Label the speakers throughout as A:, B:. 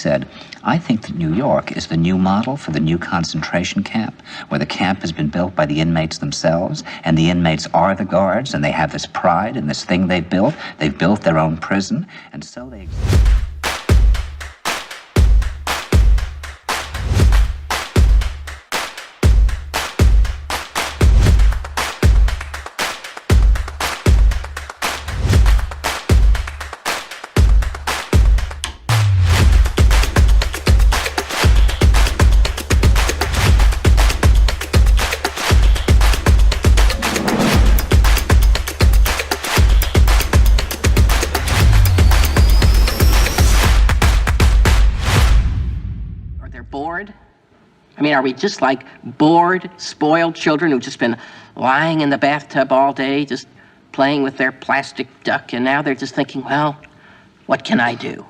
A: said, I think that New York is the new model for the new concentration camp, where the camp has been built by the inmates themselves, and the inmates are the guards, and they have this pride in this thing they've built. They've built their own prison, and so they...
B: Bored? I mean, are we just like bored, spoiled children who've just been lying in the bathtub all day, just playing with their plastic duck, and now they're just thinking, well, what can I do?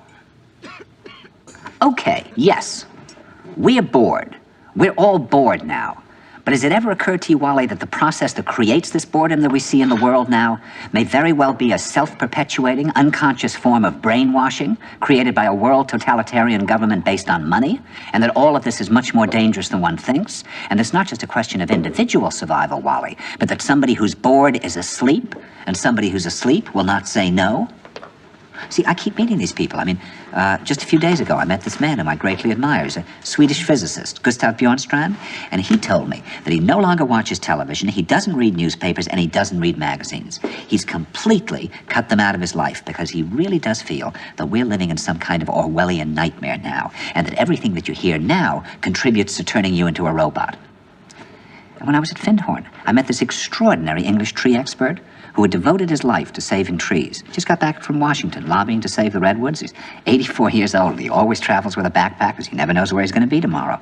A: Okay, yes, we are bored. We're all bored now. But has it ever occurred to you, Wally, that the process that creates this boredom that we see in the world now may very well be a self-perpetuating, unconscious form of brainwashing created by a world totalitarian government based on money, and that all of this is much more dangerous than one thinks, and it's not just a question of individual survival, Wally, but that somebody who's bored is asleep, and somebody who's asleep will not say no? See, I keep meeting these people. I mean, just a few days ago, I met this man whom I greatly admire. He's a Swedish physicist, Gustav Bjornstrand, and he told me that he no longer watches television, he doesn't read newspapers, and he doesn't read magazines. He's completely cut them out of his life because he really does feel that we're living in some kind of Orwellian nightmare now, and that everything that you hear now contributes to turning you into a robot. And when I was at Findhorn, I met this extraordinary English tree expert who had devoted his life to saving trees. Just got back from Washington, lobbying to save the redwoods. He's 84 years old. He always travels with a backpack because he never knows where he's going to be tomorrow.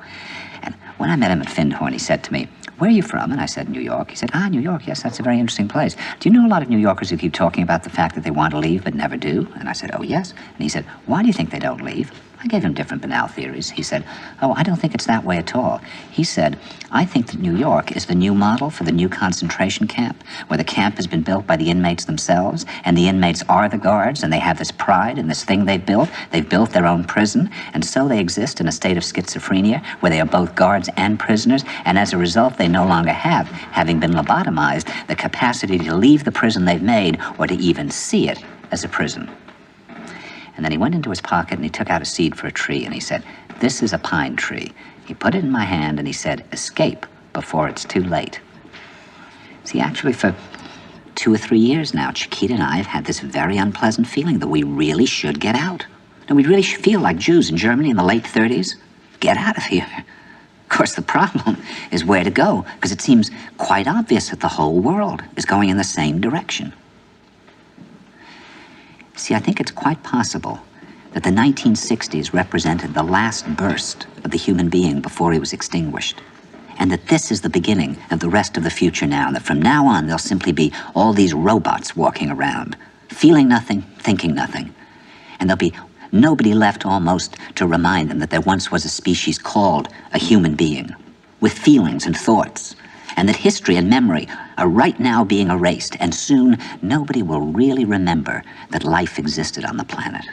A: And when I met him at Findhorn, he said to me, where are you from? And I said, New York. He said, New York, yes, that's a very interesting place. Do you know a lot of New Yorkers who keep talking about the fact that they want to leave but never do? And I said, oh, yes. And he said, why do you think they don't leave? I gave him different banal theories. He said, oh, I don't think it's that way at all. He said, I think that New York is the new model for the new concentration camp, where the camp has been built by the inmates themselves, and the inmates are the guards, and they have this pride in this thing they've built. They've built their own prison, and so they exist in a state of schizophrenia, where they are both guards and prisoners, and as a result, they no longer have, having been lobotomized, the capacity to leave the prison they've made, or to even see it as a prison. And then he went into his pocket and he took out a seed for a tree and he said, this is a pine tree. He put it in my hand and he said, escape before it's too late. See, actually for 2 or 3 years now, Chiquita and I have had this very unpleasant feeling that we really should get out. And we really should feel like Jews in Germany in the late 30s. Get out of here. Of course, the problem is where to go, because it seems quite obvious that the whole world is going in the same direction. See, I think it's quite possible that the 1960s represented the last burst of the human being before he was extinguished, and that this is the beginning of the rest of the future now, and that from now on there'll simply be all these robots walking around, feeling nothing, thinking nothing, and there'll be nobody left almost to remind them that there once was a species called a human being, with feelings and thoughts, and that history and memory are right now being erased, and soon nobody will really remember that life existed on the planet.